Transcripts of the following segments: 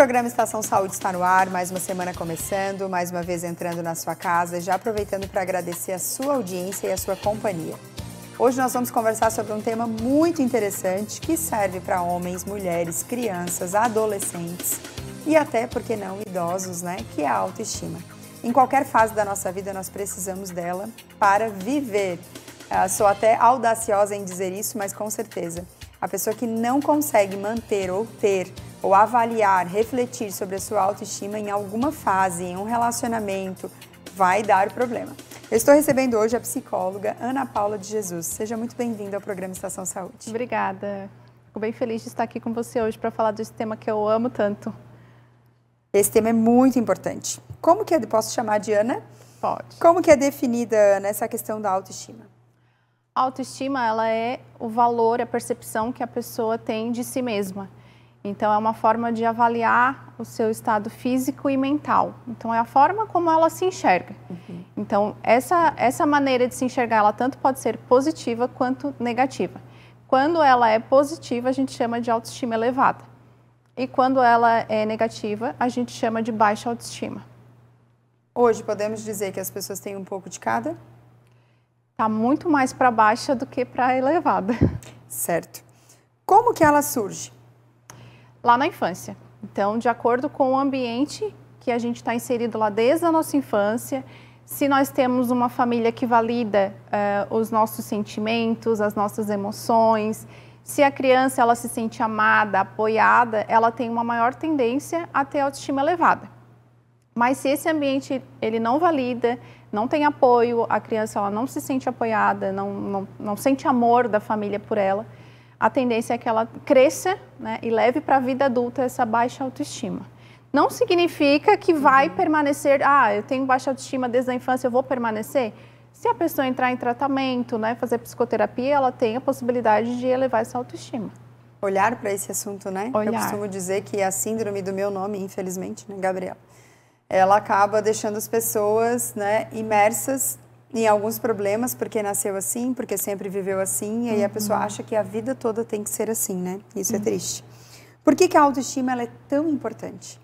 programa Estação Saúde está no ar, mais uma semana começando, mais uma vez entrando na sua casa, já aproveitando para agradecer a sua audiência e a sua companhia. Hoje nós vamos conversar sobre um tema muito interessante que serve para homens, mulheres, crianças, adolescentes e até, por que não, idosos, né? Que é a autoestima. Em qualquer fase da nossa vida nós precisamos dela para viver. Sou até audaciosa em dizer isso, mas com certeza. A pessoa que não consegue manter ou ter ou avaliar, refletir sobre a sua autoestima em alguma fase, em um relacionamento, vai dar problema. Eu estou recebendo hoje a psicóloga Ana Paula de Jesus. Seja muito bem-vinda ao programa Estação Saúde. Obrigada. Fico bem feliz de estar aqui com você hoje para falar desse tema que eu amo tanto. Esse tema é muito importante. Como que posso chamar de Ana? Pode. Como que é definida, Ana, essa questão da autoestima? A autoestima, ela é o valor, a percepção que a pessoa tem de si mesma. Então, é uma forma de avaliar o seu estado físico e mental. Então, é a forma como ela se enxerga. Então, essa maneira de se enxergar, ela tanto pode ser positiva quanto negativa. Quando ela é positiva, a gente chama de autoestima elevada. E quando ela é negativa, a gente chama de baixa autoestima. Hoje, podemos dizer que as pessoas têm um pouco de cada? Está muito mais para baixa do que para elevada. Certo. Como que ela surge? Lá na infância. Então, de acordo com o ambiente que a gente está inserido lá desde a nossa infância, se nós temos uma família que valida os nossos sentimentos, as nossas emoções, se a criança ela se sente amada, apoiada, ela tem uma maior tendência a ter autoestima elevada. Mas se esse ambiente ele não valida, não tem apoio, a criança ela não se sente apoiada, não sente amor da família por ela, a tendência é que ela cresça, né, e leve para a vida adulta essa baixa autoestima. Não significa que vai permanecer, eu tenho baixa autoestima desde a infância, eu vou permanecer. Se a pessoa entrar em tratamento, né, fazer psicoterapia, ela tem a possibilidade de elevar essa autoestima. Olhar para esse assunto, né? Olhar. Eu costumo dizer que a síndrome do meu nome, infelizmente, né, Gabriela, ela acaba deixando as pessoas, né, imersas em alguns problemas, porque nasceu assim, porque sempre viveu assim, e aí a pessoa acha que a vida toda tem que ser assim, né? Isso é triste. Por que a autoestima ela é tão importante?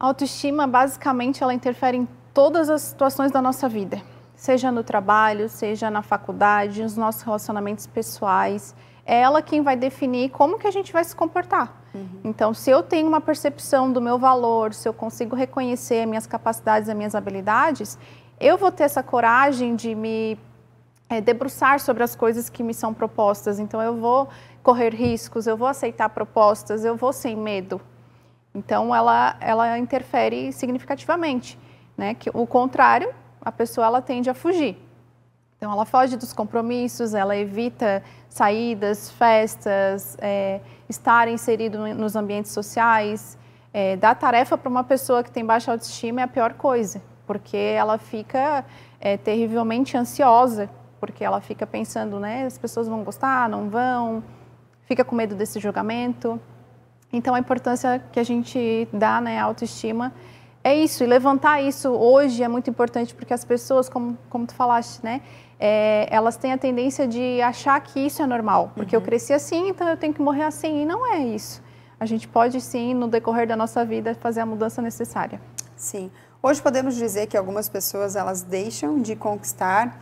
A autoestima, basicamente, ela interfere em todas as situações da nossa vida. Seja no trabalho, seja na faculdade, nos nossos relacionamentos pessoais. É ela quem vai definir como que a gente vai se comportar. Então, se eu tenho uma percepção do meu valor, se eu consigo reconhecer minhas capacidades e minhas habilidades, eu vou ter essa coragem de me debruçar sobre as coisas que me são propostas. Então, eu vou correr riscos, eu vou aceitar propostas, eu vou sem medo. Então, ela interfere significativamente, né? Que, o contrário, a pessoa ela tende a fugir. Então, ela foge dos compromissos, ela evita saídas, festas, estar inserido nos ambientes sociais. Dar tarefa para uma pessoa que tem baixa autoestima é a pior coisa, porque ela fica terrivelmente ansiosa, porque ela fica pensando, né, as pessoas vão gostar, não vão, fica com medo desse julgamento. Então, a importância que a gente dá, né, à autoestima é isso, e levantar isso hoje é muito importante, porque as pessoas, como tu falaste, né, elas têm a tendência de achar que isso é normal, porque eu cresci assim, então eu tenho que morrer assim, e não é isso. A gente pode, sim, no decorrer da nossa vida, fazer a mudança necessária. Sim. Hoje podemos dizer que algumas pessoas, elas deixam de conquistar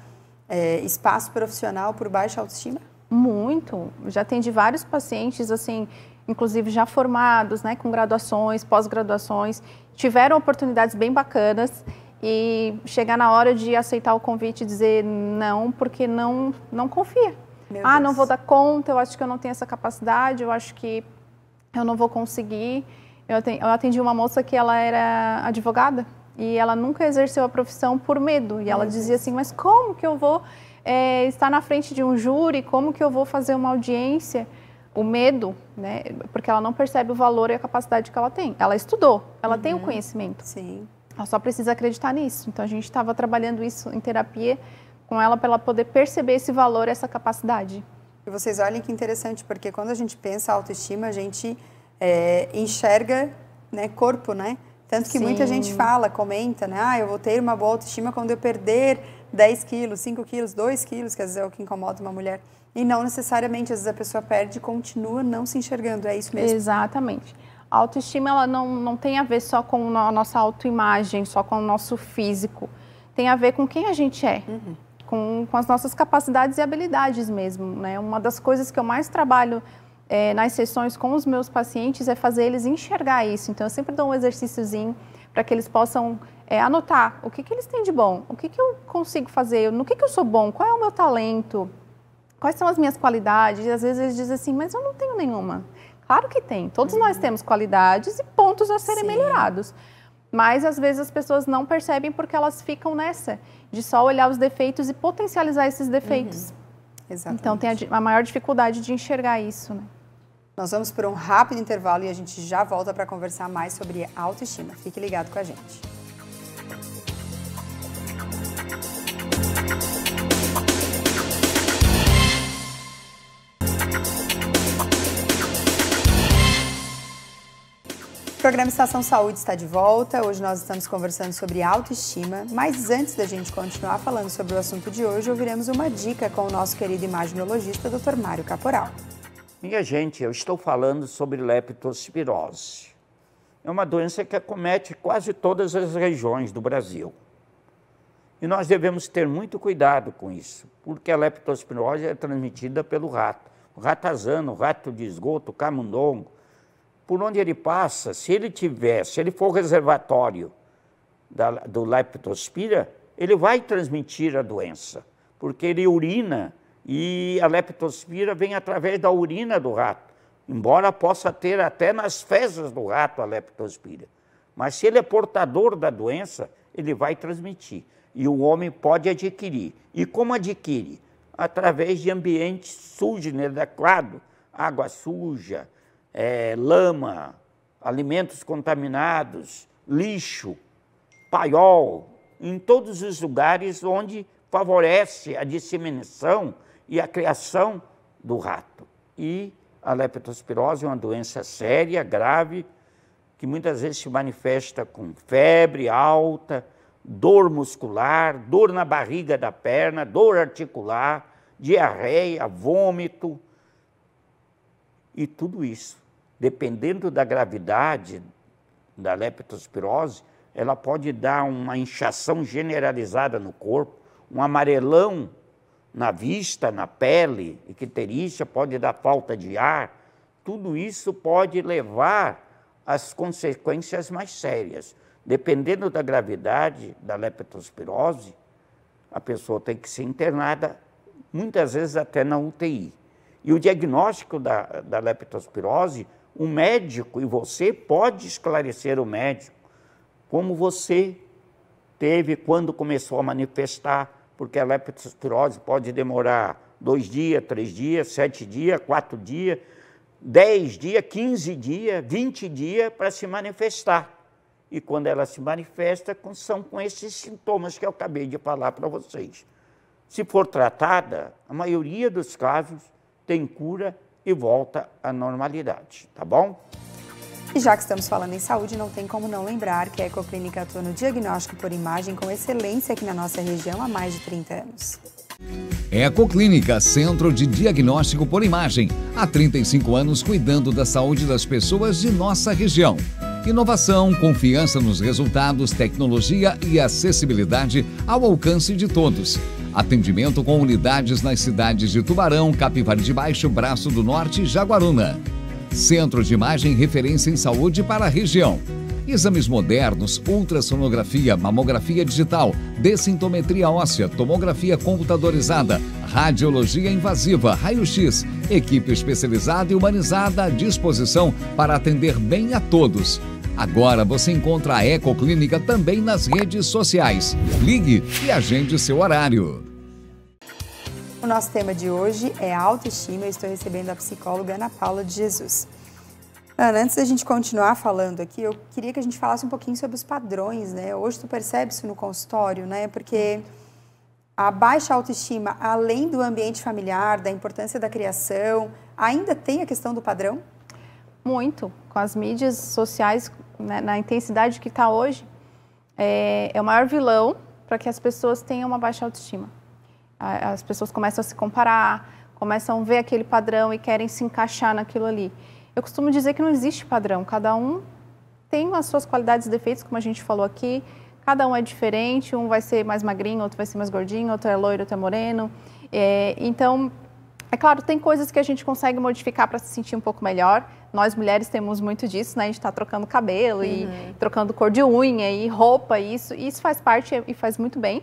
espaço profissional por baixa autoestima? Muito. Já atendi vários pacientes, assim, inclusive já formados, né, com graduações, pós-graduações, tiveram oportunidades bem bacanas e chegar na hora de aceitar o convite e dizer não, porque não confia. Não vou dar conta, eu acho que eu não tenho essa capacidade, eu acho que eu não vou conseguir. Eu atendi uma moça que ela era advogada e ela nunca exerceu a profissão por medo. E ela dizia assim, mas como que eu vou estar na frente de um júri, como que eu vou fazer uma audiência? O medo, né? Porque ela não percebe o valor e a capacidade que ela tem. Ela estudou, ela tem o conhecimento. Sim. Ela só precisa acreditar nisso. Então, a gente estava trabalhando isso em terapia com ela para ela poder perceber esse valor, essa capacidade. E vocês olhem que interessante, porque quando a gente pensa autoestima, a gente enxerga, né, corpo, né? Tanto que muita gente fala, comenta, né? Eu vou ter uma boa autoestima quando eu perder 10 quilos, 5 quilos, 2 quilos, que às vezes é o que incomoda uma mulher. E não necessariamente, às vezes a pessoa perde e continua não se enxergando, é isso mesmo? Exatamente. A autoestima ela não tem a ver só com a nossa autoimagem, só com o nosso físico. Tem a ver com quem a gente é, com as nossas capacidades e habilidades mesmo, né? Uma das coisas que eu mais trabalho nas sessões com os meus pacientes é fazer eles enxergar isso. Então, eu sempre dou um exercíciozinho para que eles possam anotar o que eles têm de bom, o que eu consigo fazer, no que eu sou bom, qual é o meu talento, quais são as minhas qualidades. E às vezes eles dizem assim, mas eu não tenho nenhuma. Claro que tem, todos nós temos qualidades e pontos a serem melhorados. Mas às vezes as pessoas não percebem porque elas ficam nessa, de só olhar os defeitos e potencializar esses defeitos. Exatamente. Então tem a maior dificuldade de enxergar isso, né? Nós vamos por um rápido intervalo e a gente já volta para conversar mais sobre autoestima. Fique ligado com a gente. O programa Estação Saúde está de volta. Hoje nós estamos conversando sobre autoestima, mas antes da gente continuar falando sobre o assunto de hoje, ouviremos uma dica com o nosso querido imaginologista, Dr. Mário Caporal. Minha gente, eu estou falando sobre leptospirose. É uma doença que acomete quase todas as regiões do Brasil. E nós devemos ter muito cuidado com isso, porque a leptospirose é transmitida pelo rato. O ratazano, o rato de esgoto, o camundongo. Por onde ele passa, se ele for reservatório do leptospira, ele vai transmitir a doença, porque ele urina e a leptospira vem através da urina do rato, embora possa ter até nas fezes do rato a leptospira. Mas se ele é portador da doença, ele vai transmitir. E o homem pode adquirir. E como adquire? Através de ambiente sujo, inadequado, água suja, lama, alimentos contaminados, lixo, paiol, em todos os lugares onde favorece a disseminação e a criação do rato. E a leptospirose é uma doença séria, grave, que muitas vezes se manifesta com febre alta, dor muscular, dor na barriga da perna, dor articular, diarreia, vômito. E tudo isso, dependendo da gravidade da leptospirose, ela pode dar uma inchação generalizada no corpo, um amarelão na vista, na pele, icterícia, pode dar falta de ar. Tudo isso pode levar às consequências mais sérias. Dependendo da gravidade da leptospirose, a pessoa tem que ser internada, muitas vezes até na UTI. E o diagnóstico da leptospirose, o médico e você pode esclarecer o médico como você teve quando começou a manifestar, porque a leptospirose pode demorar 2 dias, 3 dias, 7 dias, 4 dias, 10 dias, 15 dias, 20 dias para se manifestar. E quando ela se manifesta, são com esses sintomas que eu acabei de falar para vocês. Se for tratada, a maioria dos casos tem cura e volta à normalidade, tá bom? E já que estamos falando em saúde, não tem como não lembrar que a Ecoclínica atua no diagnóstico por imagem com excelência aqui na nossa região há mais de 30 anos. Ecoclínica, Centro de Diagnóstico por Imagem. Há 35 anos cuidando da saúde das pessoas de nossa região. Inovação, confiança nos resultados, tecnologia e acessibilidade ao alcance de todos. Atendimento com unidades nas cidades de Tubarão, Capivari de Baixo, Braço do Norte e Jaguaruna. Centro de Imagem referência em saúde para a região. Exames modernos, ultrassonografia, mamografia digital, dessintometria óssea, tomografia computadorizada, radiologia invasiva, raio-x, equipe especializada e humanizada à disposição para atender bem a todos. Agora você encontra a Ecoclínica também nas redes sociais. Ligue e agende seu horário. O nosso tema de hoje é autoestima. Eu estou recebendo a psicóloga Ana Paula de Jesus. Ana, antes da gente continuar falando aqui, eu queria que a gente falasse um pouquinho sobre os padrões, né? Hoje tu percebe isso no consultório, né? Porque a baixa autoestima, além do ambiente familiar, da importância da criação, ainda tem a questão do padrão? Muito. Com as mídias sociais, né, na intensidade que está hoje, é o maior vilão para que as pessoas tenham uma baixa autoestima. As pessoas começam a se comparar, começam a ver aquele padrão e querem se encaixar naquilo ali. Eu costumo dizer que não existe padrão, cada um tem as suas qualidades e defeitos, como a gente falou aqui, cada um é diferente, um vai ser mais magrinho, outro vai ser mais gordinho, outro é loiro, outro é moreno. Então, é claro, tem coisas que a gente consegue modificar para se sentir um pouco melhor. Nós mulheres temos muito disso, né? A gente está trocando cabelo e trocando cor de unha e roupa, e isso faz parte e faz muito bem.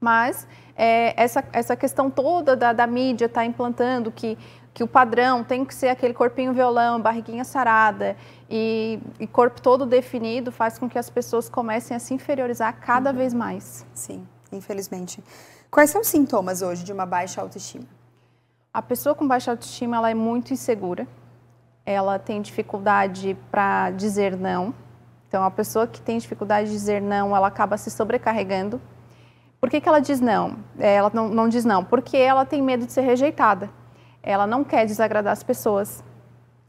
Mas essa questão toda da mídia está implantando que o padrão tem que ser aquele corpinho violão, barriguinha sarada e corpo todo definido, faz com que as pessoas comecem a se inferiorizar cada vez mais. Sim, infelizmente. Quais são os sintomas hoje de uma baixa autoestima? A pessoa com baixa autoestima, ela é muito insegura, ela tem dificuldade para dizer não. Então, a pessoa que tem dificuldade de dizer não, ela acaba se sobrecarregando. Por que ela diz não? Ela não diz não, porque ela tem medo de ser rejeitada. Ela não quer desagradar as pessoas.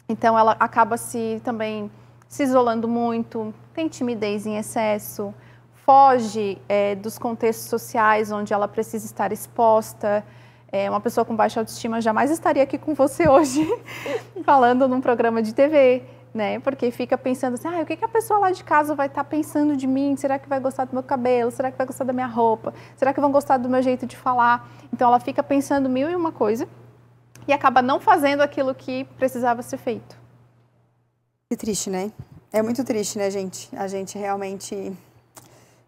Então, ela acaba também se isolando muito, tem timidez em excesso, foge dos contextos sociais onde ela precisa estar exposta. Uma pessoa com baixa autoestima jamais estaria aqui com você hoje, falando num programa de TV, né? Porque fica pensando assim, o que a pessoa lá de casa vai estar pensando de mim? Será que vai gostar do meu cabelo? Será que vai gostar da minha roupa? Será que vão gostar do meu jeito de falar? Então, ela fica pensando mil e uma coisa e acaba não fazendo aquilo que precisava ser feito. Que triste, né? É muito triste, né, gente? A gente realmente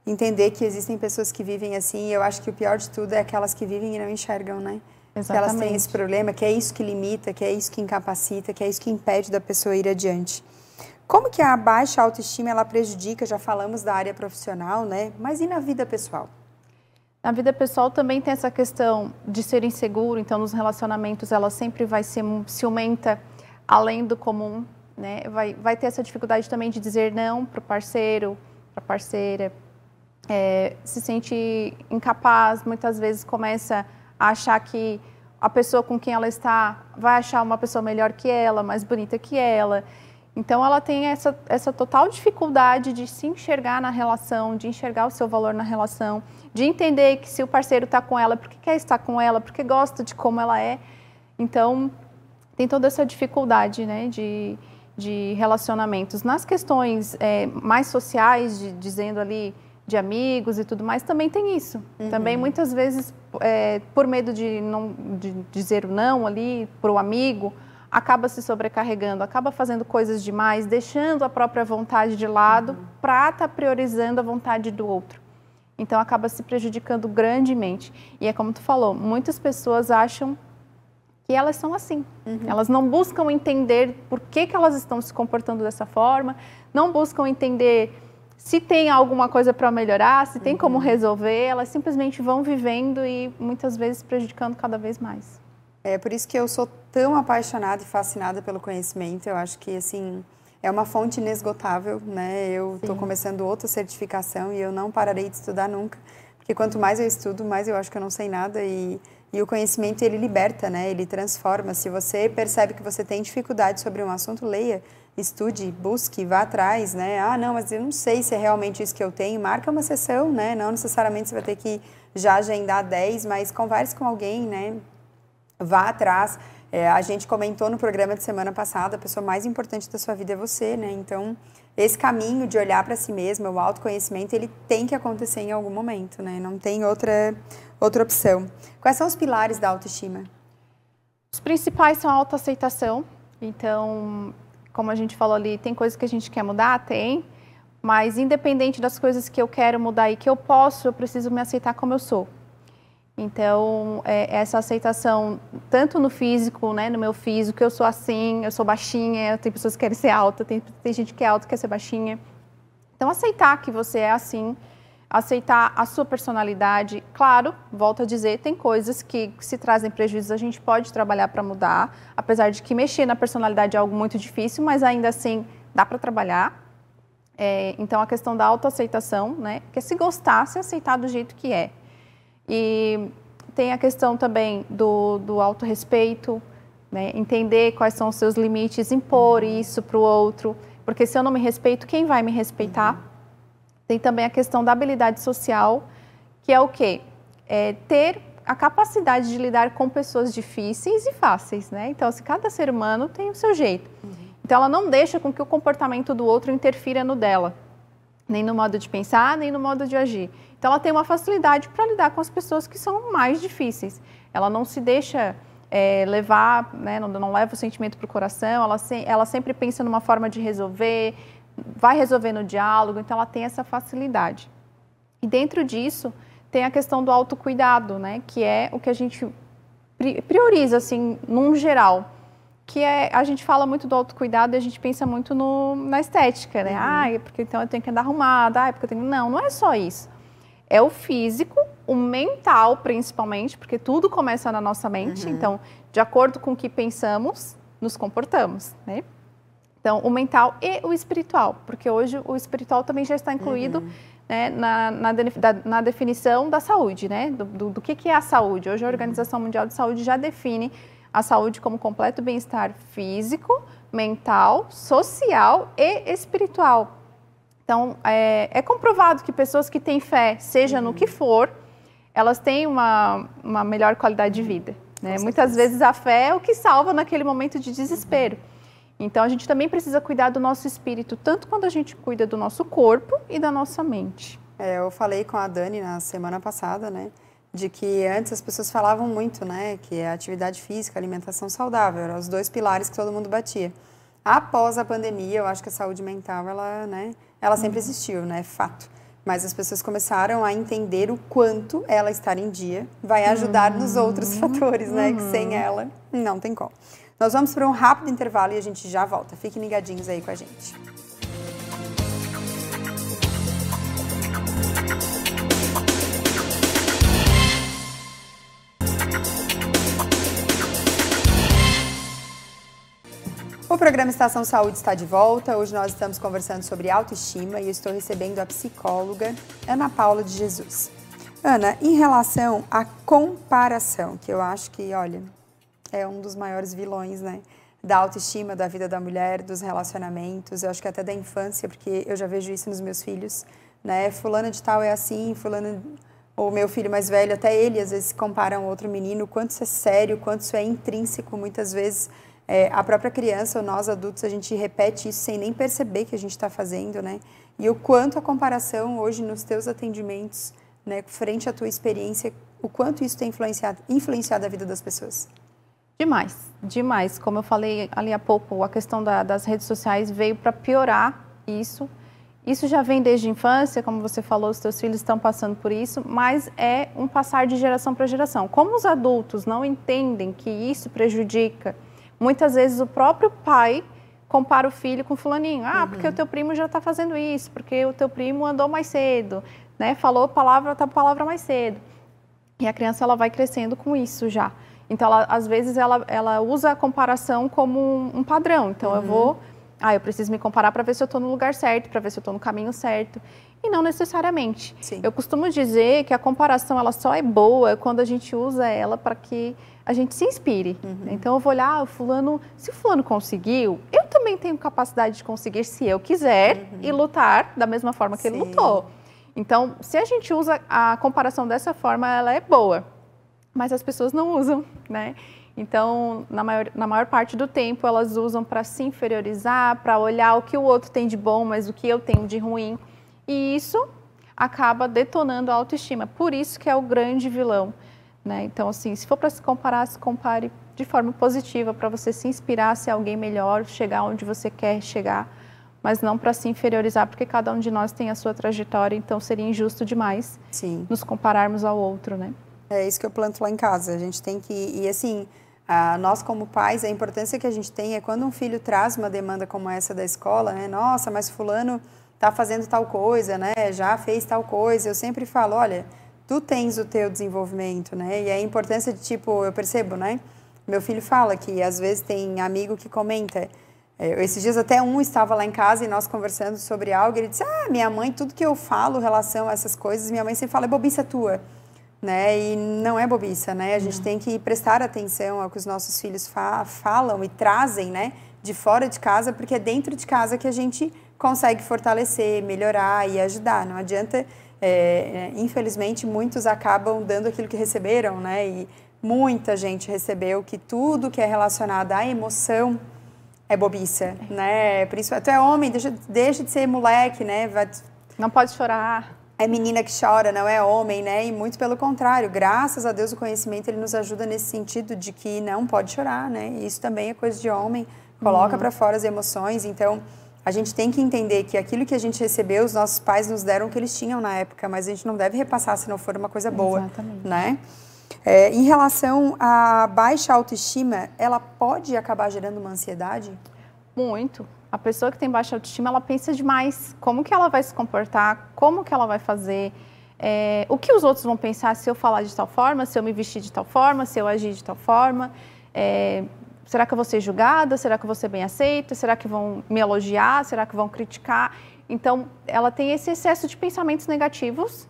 entender que existem pessoas que vivem assim, e eu acho que o pior de tudo é aquelas que vivem e não enxergam, né? Exatamente. Que elas têm esse problema, que é isso que limita, que é isso que incapacita, que é isso que impede da pessoa ir adiante. Como que a baixa autoestima, ela prejudica, já falamos da área profissional, né? Mas e na vida pessoal? Na vida pessoal também tem essa questão de ser inseguro, então nos relacionamentos ela sempre vai ser ciumenta, além do comum, né? Vai ter essa dificuldade também de dizer não para o parceiro, para a parceira, se sente incapaz, muitas vezes começa a achar que a pessoa com quem ela está vai achar uma pessoa melhor que ela, mais bonita que ela. Então, ela tem essa total dificuldade de se enxergar na relação, de enxergar o seu valor na relação, de entender que se o parceiro está com ela, porque quer estar com ela, porque gosta de como ela é. Então, tem toda essa dificuldade, né, de relacionamentos. Nas questões mais sociais, dizendo ali, de amigos e tudo mais, também tem isso. Também, muitas vezes, por medo de dizer o não ali para o amigo, acaba se sobrecarregando, acaba fazendo coisas demais, deixando a própria vontade de lado para estar priorizando a vontade do outro. Então, acaba se prejudicando grandemente. E é como tu falou, muitas pessoas acham que elas são assim. Elas não buscam entender por que elas estão se comportando dessa forma, não buscam entender se tem alguma coisa para melhorar, se tem como resolver, elas simplesmente vão vivendo e muitas vezes prejudicando cada vez mais. É por isso que eu sou tão apaixonada e fascinada pelo conhecimento. Eu acho que, assim, é uma fonte inesgotável, né? Eu estou começando outra certificação e eu não pararei de estudar nunca. Porque quanto mais eu estudo, mais eu acho que eu não sei nada e o conhecimento, ele liberta, né? Ele transforma. Se você percebe que você tem dificuldade sobre um assunto, leia, estude, busque, vá atrás, né? Ah, não, mas eu não sei se é realmente isso que eu tenho. Marca uma sessão, né? Não necessariamente você vai ter que já agendar 10, mas converse com alguém, né? Vá atrás. A gente comentou no programa de semana passada, a pessoa mais importante da sua vida é você, né? Então, esse caminho de olhar para si mesma, o autoconhecimento, ele tem que acontecer em algum momento, né? Não tem outra opção. Quais são os pilares da autoestima? Os principais são a autoaceitação. Então, como a gente falou ali, tem coisas que a gente quer mudar? Tem. Mas, independente das coisas que eu quero mudar e que eu preciso me aceitar como eu sou. Então, essa aceitação, tanto no físico, né, no meu físico, eu sou assim, eu sou baixinha, tem pessoas que querem ser alta, tem gente que é alta e quer ser baixinha. Então, aceitar que você é assim, aceitar a sua personalidade. Claro, volto a dizer, tem coisas que se trazem prejuízos, a gente pode trabalhar para mudar, apesar de que mexer na personalidade é algo muito difícil, mas ainda assim dá para trabalhar. Então, a questão da autoaceitação, né, que é se gostar, se aceitar do jeito que é. E tem a questão também do autorrespeito, né? Entender quais são os seus limites, impor isso para o outro, porque se eu não me respeito, quem vai me respeitar? Tem também a questão da habilidade social, que é o quê? Ter a capacidade de lidar com pessoas difíceis e fáceis, né? Então, se cada ser humano tem o seu jeito. Então, ela não deixa com que o comportamento do outro interfira no dela, nem no modo de pensar, nem no modo de agir. Então, ela tem uma facilidade para lidar com as pessoas que são mais difíceis. Ela não se deixa levar, né, não leva o sentimento para o coração, ela sempre pensa numa forma de resolver, vai resolver no diálogo, então ela tem essa facilidade. E dentro disso, tem a questão do autocuidado, né, que é o que a gente prioriza, assim, num geral. Que a gente fala muito do autocuidado e a gente pensa muito na estética, né? Porque então eu tenho que andar arrumada, porque eu tenho... Não é só isso. É o físico, o mental, principalmente, porque tudo começa na nossa mente. Então, de acordo com o que pensamos, nos comportamos, né? Então, o mental e o espiritual, porque hoje o espiritual também já está incluído né, na definição da saúde, né? Do que é a saúde. Hoje a Organização Mundial de Saúde já define a saúde como completo bem-estar físico, mental, social e espiritual. Então, é comprovado que pessoas que têm fé, seja no que for, elas têm uma melhor qualidade de vida. Né? Muitas vezes a fé é o que salva naquele momento de desespero. Então, a gente também precisa cuidar do nosso espírito, tanto quando a gente cuida do nosso corpo e da nossa mente. Eu falei com a Dani na semana passada, né? De que antes as pessoas falavam muito, né, que a atividade física, a alimentação saudável, eram os dois pilares que todo mundo batia. Após a pandemia, eu acho que a saúde mental, ela sempre existiu, né, fato. Mas as pessoas começaram a entender o quanto ela estar em dia vai ajudar nos outros fatores, né, que sem ela não tem como. Nós vamos para um rápido intervalo e a gente já volta. Fiquem ligadinhos aí com a gente. O programa Estação Saúde está de volta. Hoje nós estamos conversando sobre autoestima e eu estou recebendo a psicóloga Ana Paula de Jesus. Ana, em relação à comparação, que eu acho que, olha, é um dos maiores vilões, né? Da autoestima, da vida da mulher, dos relacionamentos, eu acho que até da infância, porque eu já vejo isso nos meus filhos, né? Fulana de tal é assim, fulana... O meu filho mais velho, até ele às vezes se compara a um outro menino, o quanto isso é sério, o quanto isso é intrínseco, muitas vezes... a própria criança ou nós adultos, a gente repete isso sem nem perceber que a gente está fazendo, né? E o quanto a comparação hoje nos teus atendimentos, né, frente à tua experiência, o quanto isso tem influenciado a vida das pessoas? Demais, demais. Como eu falei ali há pouco, a questão das redes sociais veio para piorar isso. Isso já vem desde a infância, como você falou, os teus filhos estão passando por isso, mas é um passar de geração para geração. Como os adultos não entendem que isso prejudica, muitas vezes o próprio pai compara o filho com fulaninho. Porque o teu primo já está fazendo isso, porque o teu primo andou mais cedo, né? Falou a palavra mais cedo. E a criança ela vai crescendo com isso já. Então, às vezes, ela usa a comparação como um padrão. Então, eu preciso me comparar para ver se eu estou no lugar certo, para ver se eu estou no caminho certo. E não necessariamente. Sim. Eu costumo dizer que a comparação ela só é boa quando a gente usa ela para que a gente se inspire. Então, eu vou olhar, se o fulano conseguiu, eu também tenho capacidade de conseguir se eu quiser e lutar da mesma forma que ele lutou. Então, se a gente usa a comparação dessa forma, ela é boa. Mas as pessoas não usam, né? Então, na maior parte do tempo, elas usam para se inferiorizar, para olhar o que o outro tem de bom, mas o que eu tenho de ruim. E isso acaba detonando a autoestima. Por isso que é o grande vilão, né? Então, assim, se for para se compare de forma positiva, para você se inspirar a ser alguém melhor, chegar onde você quer chegar, mas não para se inferiorizar, porque cada um de nós tem a sua trajetória, então seria injusto demais nos compararmos ao outro, né? É isso que eu planto lá em casa. A gente tem que... E assim, nós como pais, a importância que a gente tem é quando um filho traz uma demanda como essa da escola, né? Nossa, mas fulano está fazendo tal coisa, né? Já fez tal coisa. Eu sempre falo, olha, tu tens o teu desenvolvimento, né? E a importância de, tipo, eu percebo, né? Meu filho fala que às vezes tem amigo que comenta... esses dias até um estava lá em casa e nós conversando sobre algo, ele disse, minha mãe, tudo que eu falo em relação a essas coisas, minha mãe sempre fala, é bobiça tua. Né? E não é bobiça, né? A gente tem que prestar atenção ao que os nossos filhos falam e trazem, né? De fora de casa, porque é dentro de casa que a gente consegue fortalecer, melhorar e ajudar. Não adianta, infelizmente, muitos acabam dando aquilo que receberam, né? E muita gente recebeu que tudo que é relacionado à emoção é bobiça, né? Principalmente, tu é homem, deixa de ser moleque, né? Não pode chorar. É menina que chora, não é homem, né? E muito pelo contrário, graças a Deus o conhecimento ele nos ajuda nesse sentido de que não pode chorar, né? E isso também é coisa de homem, coloca para fora as emoções. Então, a gente tem que entender que aquilo que a gente recebeu, os nossos pais nos deram o que eles tinham na época, mas a gente não deve repassar se não for uma coisa boa, né? Em relação à baixa autoestima, ela pode acabar gerando uma ansiedade? Muito. A pessoa que tem baixa autoestima, ela pensa demais. Como que ela vai se comportar? Como que ela vai fazer? O que os outros vão pensar se eu falar de tal forma, se eu me vestir de tal forma, se eu agir de tal forma? Será que eu vou ser julgada? Será que eu vou ser bem aceita? Será que vão me elogiar? Será que vão criticar? Então, ela tem esse excesso de pensamentos negativos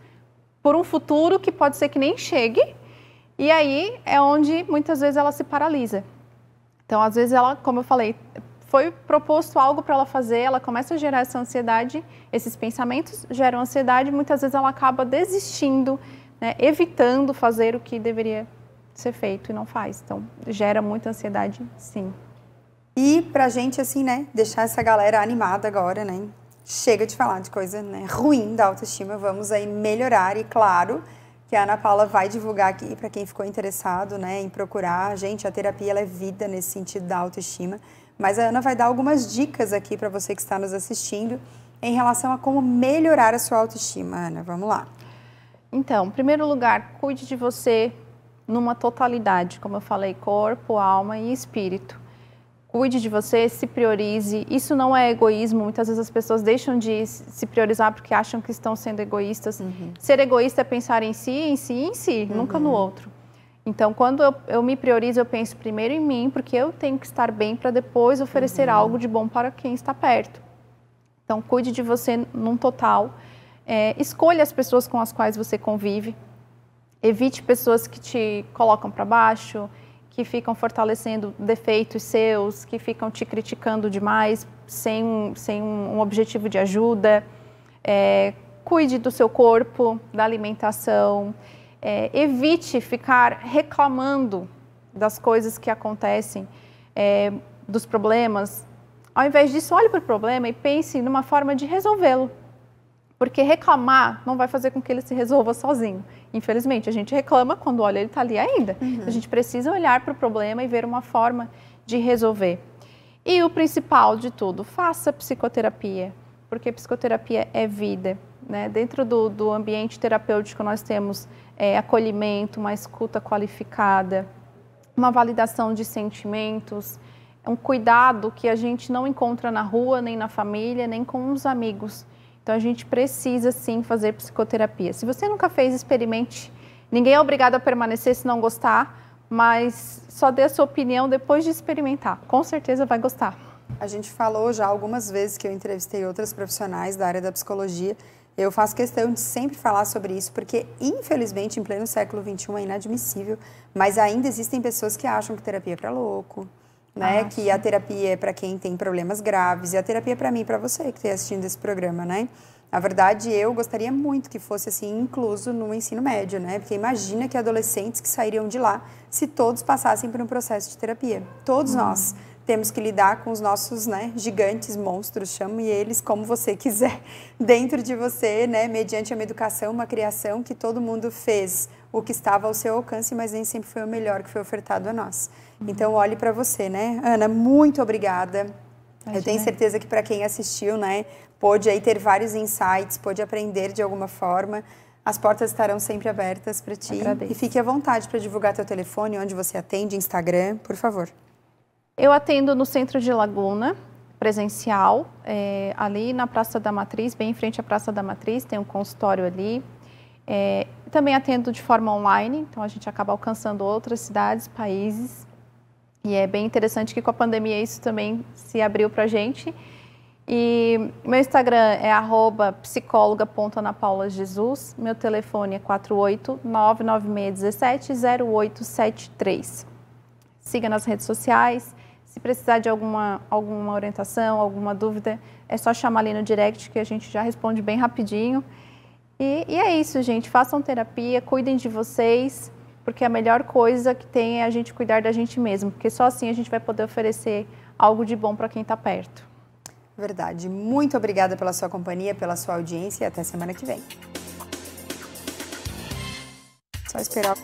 por um futuro que pode ser que nem chegue. E aí é onde muitas vezes ela se paralisa. Então, às vezes ela, como eu falei, foi proposto algo para ela fazer, ela começa a gerar essa ansiedade, esses pensamentos geram ansiedade, muitas vezes ela acaba desistindo, né, evitando fazer o que deveria ser feito e não faz. Então, gera muita ansiedade, sim. E pra gente, assim, né, deixar essa galera animada agora, né, chega de falar de coisa, né, ruim da autoestima, vamos aí melhorar e, claro, que a Ana Paula vai divulgar aqui para quem ficou interessado, né, em procurar. Gente, a terapia ela é vida nesse sentido da autoestima, mas a Ana vai dar algumas dicas aqui para você que está nos assistindo em relação a como melhorar a sua autoestima. Ana, vamos lá. Então, em primeiro lugar, cuide de você numa totalidade, como eu falei, corpo, alma e espírito. Cuide de você, se priorize. Isso não é egoísmo. Muitas vezes as pessoas deixam de se priorizar porque acham que estão sendo egoístas. Ser egoísta é pensar em si, nunca no outro. Então, quando eu me priorizo, eu penso primeiro em mim, porque eu tenho que estar bem para depois oferecer algo de bom para quem está perto. Então, cuide de você num total. Escolha as pessoas com as quais você convive. Evite pessoas que te colocam para baixo, que ficam fortalecendo defeitos seus, que ficam te criticando demais, sem um objetivo de ajuda. Cuide do seu corpo, da alimentação. Evite ficar reclamando das coisas que acontecem, dos problemas. Ao invés disso, olhe para o problema e pense numa forma de resolvê-lo. Porque reclamar não vai fazer com que ele se resolva sozinho. Infelizmente, a gente reclama quando olha, ele está ali ainda. A gente precisa olhar para o problema e ver uma forma de resolver. E o principal de tudo, faça psicoterapia, porque psicoterapia é vida, né? Dentro do ambiente terapêutico nós temos acolhimento, uma escuta qualificada, uma validação de sentimentos, um cuidado que a gente não encontra na rua, nem na família, nem com os amigos. Então, a gente precisa, sim, fazer psicoterapia. Se você nunca fez, experimente. Ninguém é obrigado a permanecer se não gostar, mas só dê a sua opinião depois de experimentar. Com certeza vai gostar. A gente falou já algumas vezes que eu entrevistei outras profissionais da área da psicologia. Eu faço questão de sempre falar sobre isso, porque, infelizmente, em pleno século XXI é inadmissível, mas ainda existem pessoas que acham que terapia é para louco, né? Que a terapia é para quem tem problemas graves, e a terapia é para mim e para você que está assistindo esse programa, né? Na verdade, eu gostaria muito que fosse assim incluso no ensino médio, né? Porque imagina que adolescentes que sairiam de lá se todos passassem por um processo de terapia. Todos nós temos que lidar com os nossos, né, gigantes, monstros, chame eles como você quiser, dentro de você, né, mediante uma educação, uma criação que todo mundo fez o que estava ao seu alcance, mas nem sempre foi o melhor que foi ofertado a nós. Então, olhe para você, né? Ana, muito obrigada. Eu tenho certeza que para quem assistiu, né, pôde aí ter vários insights, pôde aprender de alguma forma. As portas estarão sempre abertas para ti. Agradeço. E fique à vontade para divulgar teu telefone, onde você atende, Instagram, por favor. Eu atendo no centro de Laguna, presencial, ali na Praça da Matriz, bem em frente à Praça da Matriz, tem um consultório ali. Também atendo de forma online, então a gente acaba alcançando outras cidades, países. E é bem interessante que com a pandemia isso também se abriu para a gente. E meu Instagram é @psicologa.anapaulajesus. Meu telefone é 48996170873. Siga nas redes sociais. Se precisar de alguma orientação, alguma dúvida, é só chamar ali no direct que a gente já responde bem rapidinho. E é isso, gente. Façam terapia, cuidem de vocês, porque a melhor coisa que tem é a gente cuidar da gente mesmo, porque só assim a gente vai poder oferecer algo de bom para quem está perto. Verdade. Muito obrigada pela sua companhia, pela sua audiência e até semana que vem. Só esperar.